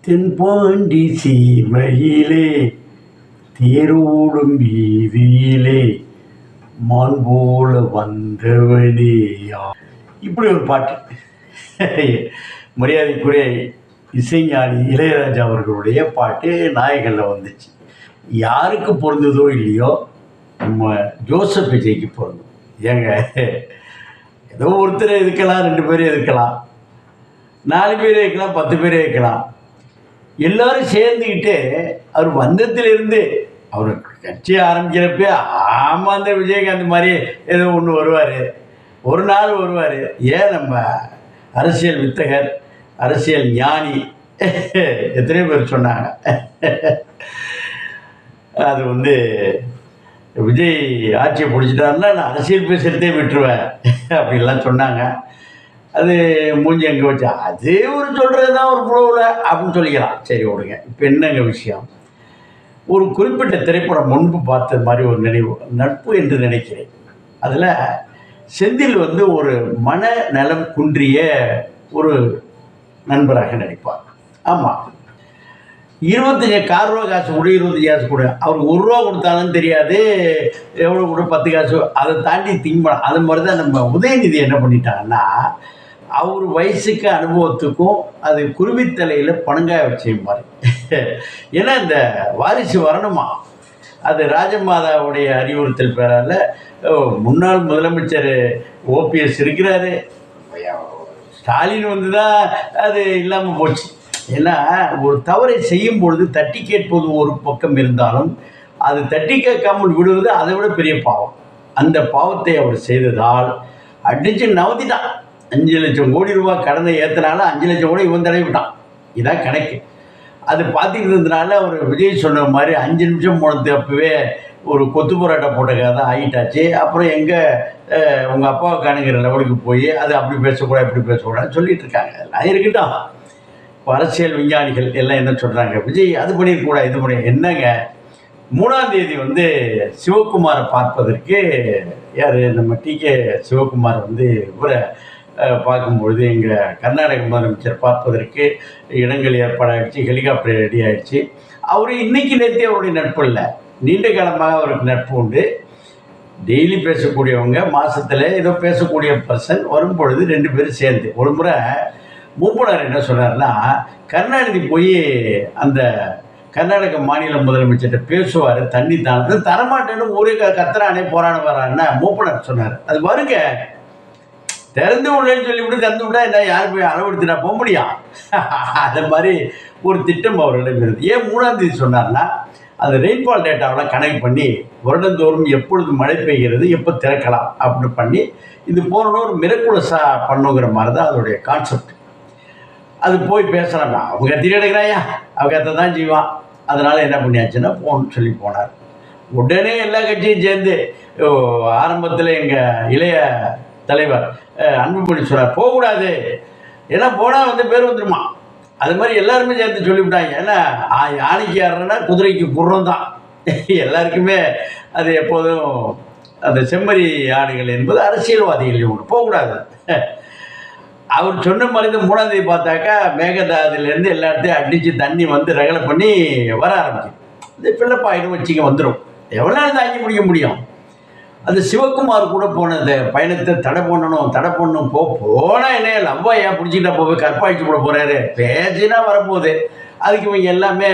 தென்பாண்டி சீமையிலே தேரோடும் வீதியிலே மான் போல வந்தவனே. இப்படி ஒரு பாட்டு மரியாதைக்குரிய இசைஞானி இளையராஜா அவர்களுடைய பாட்டு நாயகனில் வந்துச்சு. யாருக்கு பொருந்ததோ இல்லையோ நம்ம ஜோசப் விஜய்க்கு பொருந்தும். ஏங்க, ஏதோ ஒருத்தர் இருக்கலாம், 2 பேர் இருக்கலாம், 4 பேர் இருக்கலாம், 10 பேர் இருக்கலாம். எல்லாரும் சேர்ந்துக்கிட்டு அவர் வந்தத்திலிருந்து அவர் கட்சி ஆரம்பிக்கிறப்ப ஆமாம் அந்த விஜயகாந்த் மாதிரி ஏதோ ஒன்று வருவார், ஒரு நாள் வருவார். ஏன் நம்ம அரசியல் வித்தகர், அரசியல் ஞானி எத்தனையோ பேர் சொன்னாங்க. அது விஜய் ஆட்சியை பிடிச்சிட்டாருன்னா நான் அரசியல் பேசுகிறதே விட்டுருவேன் அப்படின்லாம் சொன்னாங்க. அது மூஞ்சி எங்கே வச்சா அது ஒரு சொல்கிறது தான் ஒரு ப்ரோவில் அப்படின்னு சொல்லிக்கலாம். சரி விடுங்க. இப்போ என்னங்க விஷயம், ஒரு குறிப்பிட்ட திரைப்படம் முன்பு பார்த்தது மாதிரி ஒரு நினைவு, நட்பு என்று நினைக்கிறேன். அதில் செந்தில் ஒரு மனநலம் குன்றிய ஒரு நண்பராக நடிப்பார். ஆமாம், 25 கார் ரூபா காசு கூட 25 காசு கூட அவருக்கு 1 ரூபா கொடுத்தாலும் தெரியாது, எவ்வளோ கூட 10 காசு அதை தாண்டி திங்க் அது மாதிரி தான் நம்ம உதயநிதி என்ன பண்ணிட்டாங்கன்னா, அவர் வயசுக்கு அனுபவத்துக்கும் அது குருவித்தலையில் பணங்காய வச்ச மாதிரி. ஏன்னா இந்த வாரிசு வரணுமா, அது ராஜமாதாவுடைய அறிவுறுத்தல் பேரால் முன்னாள் முதலமைச்சர் ஓபிஎஸ் இருக்கிறாரு, ஸ்டாலின் தான் அது இல்லாமல் போச்சு. ஏன்னா ஒரு தவறை செய்யும் பொழுது தட்டி கேட்பது ஒரு பக்கம் இருந்தாலும் அது தட்டி கேட்காமல் விடுவது அதை விட பெரிய பாவம். அந்த பாவத்தை அவர் செய்ததால் அடித்து நவத்திட்டான். 5 லட்சம் கோடி ரூபாய் கடனை ஏற்றினாலும் 5 லட்சம் கோடி இவன் தடவி விட்டான். இதான் கணக்கு. அது பார்த்துக்கிட்டு இருந்ததுனால அவர் விஜய் சொன்ன மாதிரி 5 நிமிஷம் போனது அப்பவே ஒரு கொத்து போராட்ட போட்ட கதை ஆகிட்டாச்சு. அப்புறம் எங்கே உங்கள் அப்பாவை காணுங்கிற லெவலுக்கு போய் அது அப்படி பேசக்கூடாது இப்படி பேசக்கூடாதுன்னு சொல்லிட்டு இருக்காங்க. எல்லாம் இருக்கட்டும். அரசியல் விஞ்ஞானிகள் எல்லாம் என்ன சொல்கிறாங்க, விஜய் அது பண்ணியிருக்கூடாது இது பண்ணி என்னங்க. 3ஆம் தேதி சிவகுமாரை பார்ப்பதற்கு யார் நம்ம டிகே சிவகுமார் இவரை பார்க்கும்பொழுது எங்கள் கர்நாடக முதலமைச்சர் பார்ப்பதற்கு இடங்கள் ஏற்பாடாகிடுச்சு, ஹெலிகாப்டர் ரெடி ஆகிடுச்சு. அவர் இன்றைக்கி நேற்றே அவருடைய நட்பு இல்லை, நீண்ட காலமாக அவருக்கு நட்பு உண்டு. டெய்லி பேசக்கூடியவங்க, மாதத்தில் ஏதோ பேசக்கூடிய பர்சன் வரும்பொழுது 2 பேரும் சேர்ந்து ஒரு முறை மூப்பனார் என்ன சொன்னார்னா, கருணாநிதி போய் அந்த கர்நாடக மாநில முதலமைச்சர்கிட்ட பேசுவார், தண்ணி தான் தரமாட்டேன்னு ஊரே கத்துறானே போராட வரான்னா மூப்பனார் சொன்னார். அது வருங்க, திறந்து விடலன்னு சொல்லிவிட்டு திறந்து விட்டா என்ன யார் போய் அளவெடுத்துட்டா போக முடியும். அது மாதிரி ஒரு திட்டம் அவர்களிடம் இருந்தது. ஏன் 3ஆம் தேதி சொன்னார்னா, அந்த ரெயின்ஃபால் டேட்டாவெல்லாம் கனெக்ட் பண்ணி வருடந்தோறும் எப்பொழுது மழை பெய்கிறது எப்போ திறக்கலாம் அப்படின்னு பண்ணி இது போனோன்னு ஒரு மிரக்குலஸாக பண்ணுங்கிற மாதிரி தான் அதோடைய கான்செப்ட். அது போய் பேசுகிறாங்க, அவங்க கத்திரி எடுக்கிறாயா, அவங்க கத்தை தான் செய்வான். அதனால் என்ன பண்ணியாச்சுன்னா போன்னு சொல்லி போனார். உடனே எல்லா கட்சியும் சேர்ந்து ஆரம்பத்தில் எங்கள் இளைய தலைவர் அன்புமணி சொன்னார் போகக்கூடாது, ஏன்னா போனால் பேர் வந்துடுமா. அது மாதிரி எல்லாருமே சேர்ந்து சொல்லிவிட்டாங்க. ஏன்னா யானைக்கு யாருன்னா குதிரைக்கு குர்ரம் தான், எல்லாருக்குமே அது எப்போதும் அந்த செம்மறி ஆடுகள் என்பது அரசியல்வாதிகள் ஒன்று போகக்கூடாது. அவர் சொன்ன மாதிரி இந்த 3ஆம் தேதி பார்த்தாக்கா மேகதாதுலேருந்து எல்லா இடத்தையும் அடித்து தண்ணி ரகலை பண்ணி வர ஆரம்பிக்கும். இந்த பிள்ளைப்பாயிடும் வச்சுக்க வந்துடும். எவ்வளோ நாள் தாங்கி முடிக்க முடியும். அது சிவகுமார் கூட போனது பயணத்தை தடை பண்ணணும் போனால் என்ன லவ்வாயா பிடிச்சிக்கிட்டா போய் கற்பாய்ச்சி போட போகிறாரு, பேசினா வரப்போகுது. அதுக்கு இவங்க எல்லாமே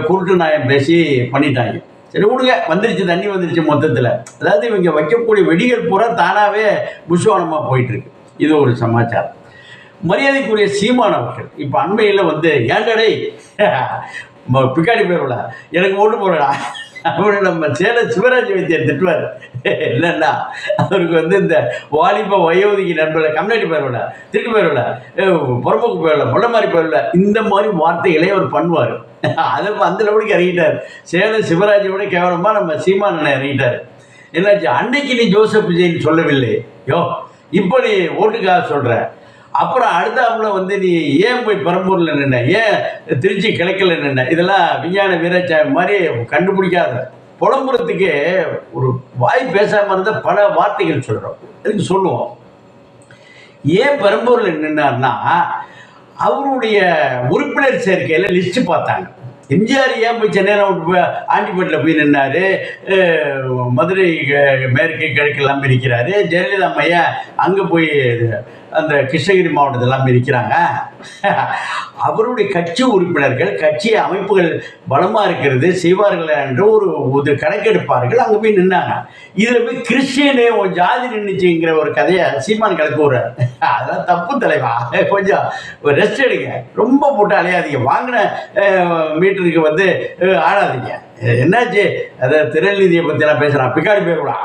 குருட்டு நாயம் பேசி பண்ணிட்டாங்க. சரி விடுங்க, வந்துருச்சு தண்ணி வந்துருச்சு மொத்தத்தில். அதாவது இவங்க வைக்கக்கூடிய வெடிகள் பூரா தானாகவே புஷ்வானமாக போயிட்டுருக்கு. இது ஒரு சமாச்சாரம். மரியாதைக்குரிய சீமான் அவர்கள் இப்போ அண்மையில் ஏண்டடை பிக்காடி போயிடல எனக்கு ஓட்டு போடா அப்படின்னு நம்ம சேலம் சிவராஜ் வைத்தியர் திட்டுவார். என்னன்னா அவருக்கு இந்த வாலிப வயோதிகி நண்பர்களை கம்யூனிட்டி போயிடல, திட்டு போயிடல, புறம்போக்கு போயிடல, பொள்ள மாதிரி போயிடல, இந்த மாதிரி வார்த்தைகளே அவர் பண்ணுவார். அதை அந்த லெவலுக்கு இறங்கிட்டார். சேலம் சிவராஜை விட கேவலமாக நம்ம சீமான் இறங்கிட்டார். என்னாச்சு, அன்னைக்கு நீ ஜோசப் விஜய்ன்னு சொல்லவில்லை, இப்போ நீ ஓட்டுக்காக சொல்கிற, அப்புறம் அடுத்தாப்புல நீ ஏன் போய் பெரம்பூரில் நின்ன, ஏன் திருச்சி கிழக்கில் நின்ன, இதெல்லாம் விஞ்ஞான வீரச்சாமி மாதிரி கண்டுபிடிக்காத புலம்புறதுக்கு ஒரு வாய் பேசாமல் இருந்தால் பல வார்த்தைகள் சொல்கிறோம். அதுக்கு சொல்லுவோம். ஏன் பெரம்பூரில் நின்னார்னா, அவருடைய உறுப்பினர் சேர்க்கையில் லிஸ்ட்டு பார்த்தாங்க. எம்ஜிஆர் ஏன் போய் சென்னையில் போய் ஆண்டிப்பட்டில் போய் நின்னாரு, மதுரை மேற்கு கிழக்கு எல்லாம் இருக்கிறாரு. ஜெயலலிதா அம்மையா அங்கே போய் அந்த கிருஷ்ணகிரி மாவட்டத்தெல்லாம் இருக்கிறாங்க. அவருடைய கட்சி உறுப்பினர்கள் கட்சி அமைப்புகள் பலமாக இருக்கிறது செய்வார்கள் என்று ஒரு கணக்கெடுப்பார்கள். அங்கே போய் நின்னாங்க. இதில் போய் கிறிஸ்டியனே ஒரு ஜாதி நின்றுச்சுங்கிற ஒரு கதையை சீமான் கிளப்பி விடுறார். அதெல்லாம் தப்பு தலைவா, கொஞ்சம் ரெஸ்ட் எடுங்க, ரொம்ப போட்டு அலையாதீங்க, வாங்கின மீட்டருக்கு வந்து ஆடாதீங்க. என்னாச்சு, அதை திருநெல்வேலியை பற்றிலாம் பேசுகிறான், பிக்காடி பேருடா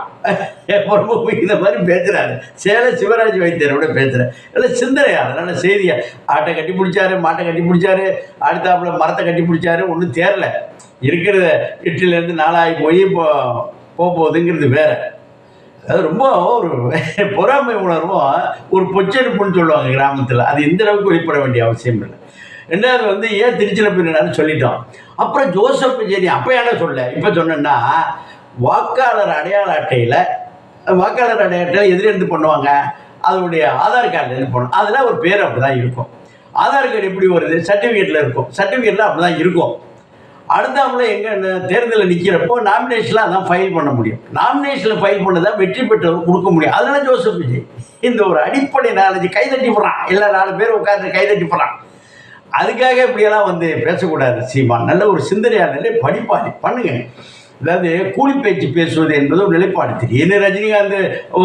ரொம்ப இந்த மாதிரி பேசுகிறாரு. சேலம் சிவராஜ் வைத்தியரோட பேசுகிறேன். எல்லாம் சிந்தனையா, அதனால் செய்தியை ஆட்டை கட்டி பிடிச்சாரு, மாட்டை கட்டி பிடிச்சாரு, அடுத்தாப்புல மரத்தை கட்டி பிடிச்சாரு, ஒன்றும் தேரல. இருக்கிறத 8லேருந்து 4 ஆகி போய் இப்போ போகுதுங்கிறது வேற. அது ரொம்ப ஒரு பொறாமை உணர்வும் ஒரு பொச்செடுப்புன்னு சொல்லுவாங்க கிராமத்தில். அது இந்த அளவுக்கு வெளிப்பட வேண்டிய அவசியம் இல்லை. ரெண்டாவது வந்து ஏன் திருச்சியில் பின்னான்னு சொல்லிட்டோம். அப்புறம் ஜோசப் விஜய் அப்போ என்ன சொல்ல, இப்போ சொன்னேன்னா வாக்காளர் அடையாள அட்டையில் எதிலிருந்து பண்ணுவாங்க, அதனுடைய ஆதார் கார்டுலேருந்து பண்ணும். அதில் ஒரு பேர் அப்படி தான் இருக்கும். ஆதார் கார்டு எப்படி வருது, சர்டிஃபிகேட்டில் இருக்கும், சர்டிஃபிகேட்டில் அப்படி தான் இருக்கும். அடுத்தாப்புல எங்கே தேர்தலில் நிற்கிறப்போ நாமினேஷனில் அதான் ஃபைல் பண்ண முடியும். நாமினேஷனில் ஃபைல் பண்ணதான் வெற்றி பெற்றவர் கொடுக்க முடியும். அதனால ஜோசப் விஜய் இந்த ஒரு அடிப்படை நாலேஜ் கைதட்டி போடுறான். எல்லா 4 பேர் உட்காந்து கைதட்டி போடுறான். அதுக்காக இப்படியெல்லாம் வந்து பேசக்கூடாது. சீமான் நல்ல ஒரு சிந்தனையாளர்களே, படிப்பாளி பண்ணுங்க. அதாவது கூலி பேச்சு பேசுவது என்பது ஒரு நிலைப்பாடு. திடீர்னு ரஜினிகாந்த்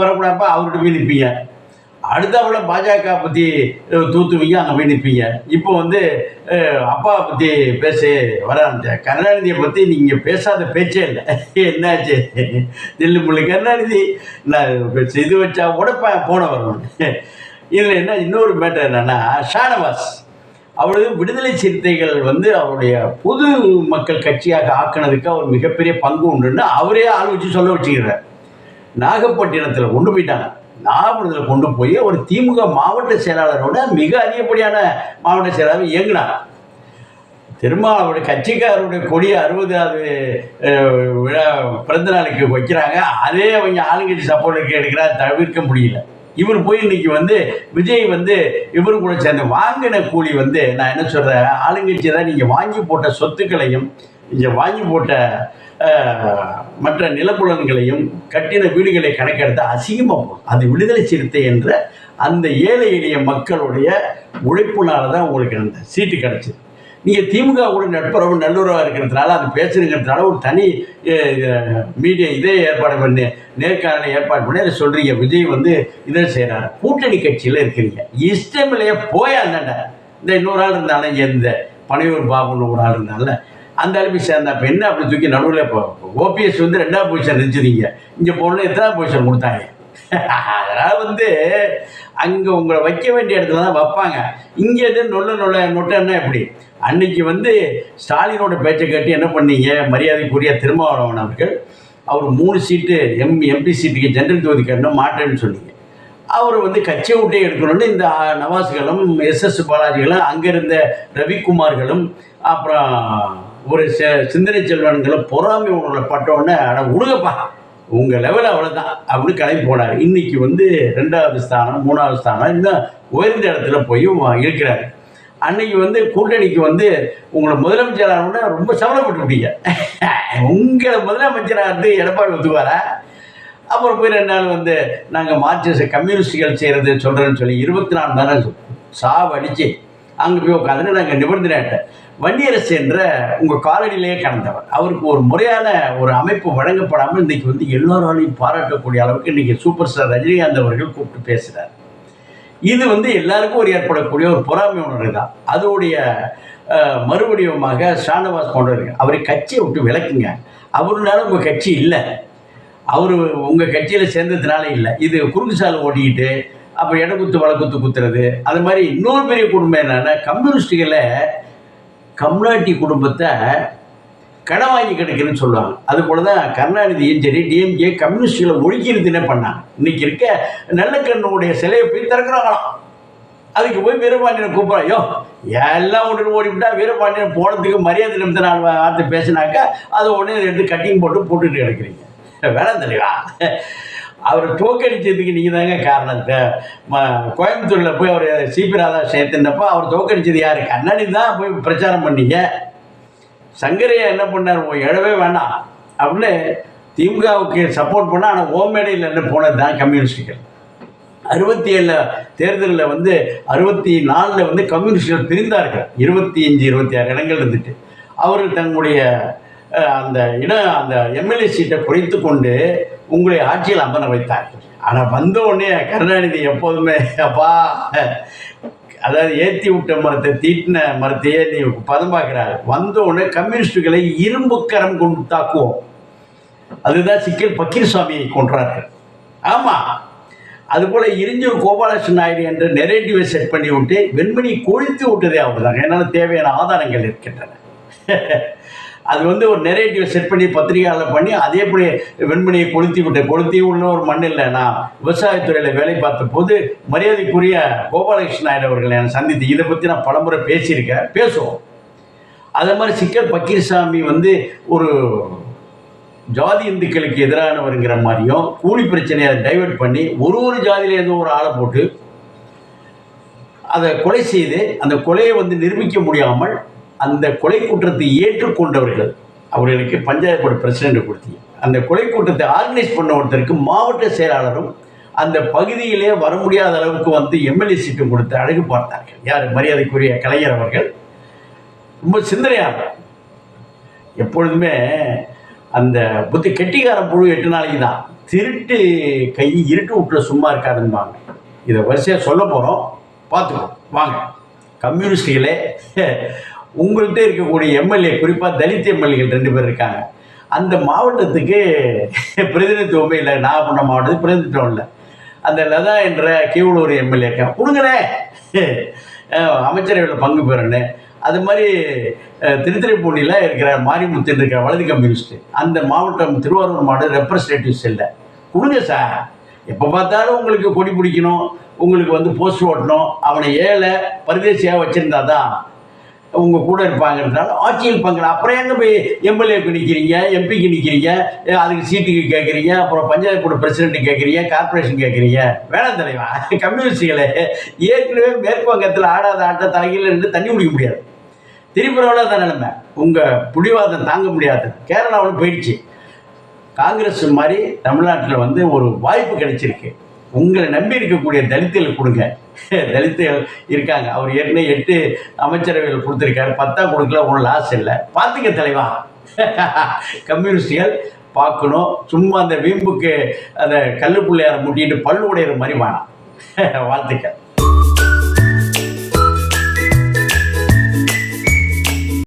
வரக்கூடாப்பா அவர்கிட்ட போய் நிற்பீங்க. அடுத்தாப்புல பாஜக பற்றி தூத்துவீங்க, அங்கே போய் நிற்பீங்க. இப்போ வந்து அப்பா பற்றி பேச வர கருணாநிதியை பற்றி நீங்கள் பேசாத பேச்சே இல்லை. என்னாச்சு, தில்லு முள்ளு கருணாநிதி நான் இது வச்சா கூட போன வரணும். இதில் என்ன இன்னொரு மேட்டர் என்னென்னா, ஷானவாஸ் அவரது விடுதலை சிறுத்தைகள் வந்து அவருடைய பொது மக்கள் கட்சியாக ஆக்கினதுக்கு அவர் மிகப்பெரிய பங்கு உண்டுன்னு அவரே ஆள் வச்சு சொல்ல வச்சுக்கிறார். நாகப்பட்டினத்தில் கொண்டு போயிட்டாங்க. நாகப்பட்டினத்தில் கொண்டு போய் ஒரு திமுக மாவட்ட செயலாளரோட மிக அதிகப்படியான மாவட்ட செயலாளர் இயங்கினார். திருமாவளவுடைய கட்சிக்காரருடைய கொடியை 60வது விழா பிறந்த நாளுக்கு வைக்கிறாங்க. அதே அவங்க ஆளுங்கட்சி சப்போர்ட்டுக்கு எடுக்கிறார், தவிர்க்க முடியல. இவர் போய் இன்னைக்கு வந்து விஜய் வந்து இவரு கூட சேர்ந்து வாங்கின கூலி வந்து, நான் என்ன சொல்கிறேன், ஆளுங்கட்சி தான் நீங்கள் வாங்கி போட்ட சொத்துக்களையும் நீங்கள் வாங்கி போட்ட மற்ற நிலப்புலன்களையும் கட்டின வீடுகளை கணக்கெடுத்து அசிங்கமாக போகும். அது விடுதலை சிறுத்தை என்ற அந்த ஏழை எளிய மக்களுடைய உழைப்புனால தான் உங்களுக்கு அந்த சீட்டு கிடச்சிது. நீங்கள் திமுக கூட நட்புறவு நல்லுறவாக இருக்கிறதுனால அது பேசுகிறதுனால ஒரு தனி மீடியா இதே ஏற்பாடு பண்ணி நேர்காணலை ஏற்பாடு பண்ணி அதை சொல்கிறீங்க. விஜய் வந்து இதை செய்கிறாரு, கூட்டணி கட்சியில் இருக்கிறீங்க, இஷ்டமில்லையே போய் அந்தாண்ட இந்த இன்னொரு ஆள் இருந்தாலும் இங்கே இந்த பனையூர் பாபுன்னு ஒரு ஆள் இருந்தால அந்த அளவுக்கு சேர்ந்தா இப்போ என்ன அப்படி தூக்கி நடுவில் இப்போ ஓபிஎஸ் வந்து 2வது பொசிஷன் இருந்துச்சுதீங்க, இங்கே போகணும் எத்தனை பொசிஷன் கொடுத்தாங்க. அதனால் வந்து அங்கே உங்களை வைக்க வேண்டிய இடத்துல தான் வைப்பாங்க. இங்கே நொட்டன்னா எப்படி, அன்னைக்கு வந்து ஸ்டாலினோட பேச்சை கேட்டு என்ன பண்ணீங்க, மரியாதைக்குரிய திருமாவளவன் அவர்கள் அவர் 3 சீட்டு எம்பி சீட்டுக்கு ஜெனரல் தொகுதி கட்டணும் மாட்டேன்னு சொன்னீங்க. அவர் வந்து கட்சியை விட்டே எடுக்கணும்னு இந்த நவாஸ்களும் எஸ்எஸ் பாலாஜிகளும் அங்கே இருந்த ரவிக்குமார்களும் அப்புறம் ஒரு சிந்தனை செல்வன்களும் பொறாமை உணர்வுல பட்டோன்னே அட விடுங்கப்பா உங்கள் லெவல் அவ்வளோதான் அப்படின்னு கிளம்பி போனார். இன்றைக்கி வந்து 2வது ஸ்தானம் 3வது ஸ்தானம் இன்னும் உயர்ந்த இடத்துல போய் இருக்கிறாரு. அன்னைக்கு வந்து கூட்டணிக்கு வந்து உங்களை முதலமைச்சராக ரொம்ப சவலைப்பட்டுட்டீங்க. உங்களை முதலமைச்சராக இருந்து எடப்பாடி ஒத்துவாரா? அப்புறம் போய் 2 நாள் வந்து நாங்கள் மார்க்சிஸ்ட் கம்யூனிஸ்டுகள் செய்கிறது சொல்கிறேன்னு சொல்லி 24 மணி நேரம் சாவடிச்சு அங்கே போய் உட்காந்துட்டு நாங்கள் நிபந்தனை வன்னியரசு என்ற உங்கள் காலடியிலேயே கடந்தவர். அவருக்கு ஒரு முறையான ஒரு அமைப்பு வழங்கப்படாமல் இன்றைக்கி வந்து எல்லோராலையும் பாராட்டக்கூடிய அளவுக்கு இன்றைக்கி சூப்பர் ஸ்டார் ரஜினிகாந்த் அவர்கள் கூப்பிட்டு பேசுகிறார். இது வந்து எல்லாருக்கும் ஒரு ஏற்படக்கூடிய ஒரு பொறாமை உணர்வு தான். அதோடைய மறுவடிவமாக ஷானவாஸ் கொண்டு அவரை கட்சியை விட்டு விளக்குங்க. அவருனால உங்கள் கட்சி இல்லை, அவர் உங்கள் கட்சியில் சேர்ந்ததுனால இல்லை. இது குறுங்குசாலை ஓட்டிக்கிட்டு அப்புறம் இடக்குத்து வழக்குத்து குத்துறது அது மாதிரி. இன்னொரு பெரிய குடும்பம் என்னென்னா, கம்யூனிஸ்டுகளை கம்யூனிட்டி குடும்பத்தை கடன் வாங்கி கிடைக்குதுன்னு சொல்லுவாங்க. அதுபோல தான் கருணாநிதியும் சரி டிஎம்கே கம்யூனிஸ்டுகளை ஒழிக்கிறதுனே பண்ணாங்க. இன்றைக்கி இருக்க நல்லக்கண்ணுடைய சிலையை போய் திறக்கிறாங்களாம். அதுக்கு போய் வீரபாண்டியனை கூப்பிட்றோம், ஐயோ எல்லாம் ஒன்று ஓடிவிட்டா வீரபாண்டியன் போனதுக்கு மரியாதை நிமித்த 4 வார்த்தை பேசினாக்கா அதை உடனே 2 கட்டிங் போட்டுட்டு கிடக்குறீங்க. வேலை தெளிவா அவரை தோக்கடிச்சதுக்கு நீங்கள் தாங்க காரணம். கோயம்புத்தூரில் போய் அவர் சிபி ராதாகிருஷ்ணன் ஏற்றினப்போ அவர் தோக்கடிச்சது யார்? கண்ணாடி தான் போய் பிரச்சாரம் பண்ணீங்க. சங்கரையா என்ன பண்ணார்? எழவே வேண்டாம் அப்படின்னு திமுகவுக்கு சப்போர்ட் பண்ணால், ஆனால் ஓமேடையில் என்ன போனது தான் கம்யூனிஸ்டுகள். 67 தேர்தலில் வந்து 64 வந்து கம்யூனிஸ்டுகள் பிரிந்தார்கள். 25 26 இடங்கள் இருந்துட்டு அவர்கள் தங்களுடைய அந்த அந்த எம்எல்ஏ சீட்டை குறைத்து கொண்டு உங்களை ஆட்சியில் அமர வைத்தார்கள். ஆனால் வந்த உடனே கருணாநிதி எப்போதுமே அப்பா, அதாவது ஏற்றி விட்ட மரத்தை தீட்டின மரத்தையே நீ பதம் பார்க்கிறாரு. வந்த உடனே கம்யூனிஸ்டுகளை இரும்பு கரம் கொண்டு தாக்குவோம். அதுதான் சிக்கல். பக்கீர்சாமியை கொன்றார்கள். ஆமாம், அதுபோல் இரிஞ்சூர் கோபாலகிருஷ்ணன் நாயுடு என்ற நெரேட்டிவை செட் பண்ணி விட்டு வெண்மணி கொளுத்து விட்டதே அவர் தாங்க. என்னால் தேவையான ஆதாரங்கள் இருக்கின்றன. அது வந்து ஒரு நெரேட்டிவை செட் பண்ணி பத்திரிகையாளர் பண்ணி அதே போய் வெண்மணியை கொளுத்தி உள்ள ஒரு மண் இல்லை. நான் விவசாயத்துறையில் வேலை பார்த்த போது மரியாதைக்குரிய கோபாலகிருஷ்ணன் நாயுடு அவர்கள் என்னை சந்தித்து இதை பற்றி நான் பலமுறை பேசியிருக்கேன், பேசுவோம். அதே மாதிரி சிக்கல் பக்கீர்சாமி வந்து ஒரு ஜாதி இந்துக்களுக்கு எதிரானவருங்கிற மாதிரியும் கூலி பிரச்சனையை டைவெர்ட் பண்ணி ஒரு ஜாதியிலேருந்து ஒரு ஆளை போட்டு அதை கொலை செய்து அந்த கொலையை வந்து நிரூபிக்க முடியாமல் அந்த கொலை குற்றத்தை ஏற்றுக்கொண்டவர்கள் அவர்களுக்கு பஞ்சாயத்து போர்டு பிரசிடென்ட் கொடுத்தீங்க. அந்த கொலை கூட்டத்தை ஆர்கனைஸ் பண்ண ஒருத்தருக்கு மாவட்ட செயலாளரும் அந்த பகுதியிலே வர முடியாத அளவுக்கு வந்து எம்எல்ஏ சீட்டும் கொடுத்து அழகு பார்த்தார்கள். யார்? மரியாதைக்குரிய கலைஞர் அவர்கள். ரொம்ப சிந்தனையாளர். எப்பொழுதுமே அந்த புத்தி கெட்டிக்கார புழு 8 நாளைக்கு தான், திருட்டு கை இருட்டு விட்டுல சும்மா இருக்காதுன்பாங்க. இதை வரிசையாக சொல்ல போகிறோம், பார்த்துக்கோ வாங்க. கம்யூனிஸ்டுகளே, உங்கள்கிட்ட இருக்கக்கூடிய எம்எல்ஏ, குறிப்பாக தலித் எம்எல்ஏகள் 2 பேர் இருக்காங்க. அந்த மாவட்டத்துக்கு பிரதிநிதித்துவமே இல்லை. நாகப்பட்டினம் மாவட்டத்துக்கு பிரதிநிதித்துவம் இல்லை. அந்த லதா என்ற கீவளூர் எம்எல்ஏ கொடுங்கண்ணே, அமைச்சரவையில் பங்கு பெறன்னு. அது மாதிரி திருத்துறைப்பூண்டியில் இருக்கிற மாரிமுத்துன்னு இருக்கிற வலது கம்யூனிஸ்ட்டு, அந்த மாவட்டம் திருவாரூர் மாவட்டம் ரெப்ரஸன்டேட்டிவ்ஸ் இல்லை. கொடுங்க சார். எப்போ பார்த்தாலும் உங்களுக்கு கொடி பிடிக்கணும், உங்களுக்கு வந்து போஸ்ட் ஓட்டணும், அவனை ஏழை பரதேசியாக வச்சுருந்தா தான் உங்கள் கூட இருப்பாங்கிறதுனால ஆட்சியில் பங்கு. அப்புறம் எங்கே போய் எம்எல்ஏக்கு நிற்கிறீங்க, எம்பிக்கு நிற்கிறீங்க, அதுக்கு சீட்டுக்கு கேட்குறீங்க, அப்புறம் பஞ்சாயத்து போர்டு பிரசிடென்ட்டு கேட்குறீங்க, கார்பரேஷன் கேட்குறீங்க. வேணாம் தலைவா, கம்யூனிஸ்டுகளே ஏற்கனவே மேற்கு வங்கத்தில் ஆடாத ஆட்ட தலைகீழ இருந்து தண்ணி குடிக்க முடியாது. திரிபுராவில் தான் நிலைமை. உங்கள் புடிவாதம் தாங்க முடியாது. கேரளாவில் போயிடுச்சு. காங்கிரஸ் மாதிரி தமிழ்நாட்டில் வந்து ஒரு வாய்ப்பு கிடைச்சிருக்கு. உங்களை நம்பி இருக்கக்கூடிய தலித்துகள் கொடுங்க. தலித்துகள் இருக்காங்க. அவர் ஏற்கனவே 8 அமைச்சரவைகள் கொடுத்துருக்காரு. 10 கொடுக்கல, ஒன்றும் லாஸ் இல்லை. பார்த்துக்க தலைவா. கம்யூனிஸ்டுகள் பார்க்கணும். சும்மா அந்த வீம்புக்கு அந்த கல்லு பிள்ளையாரை முட்டிட்டு பல்லு உடையிற மாதிரி வேணாம். வாழ்த்துக்கள்.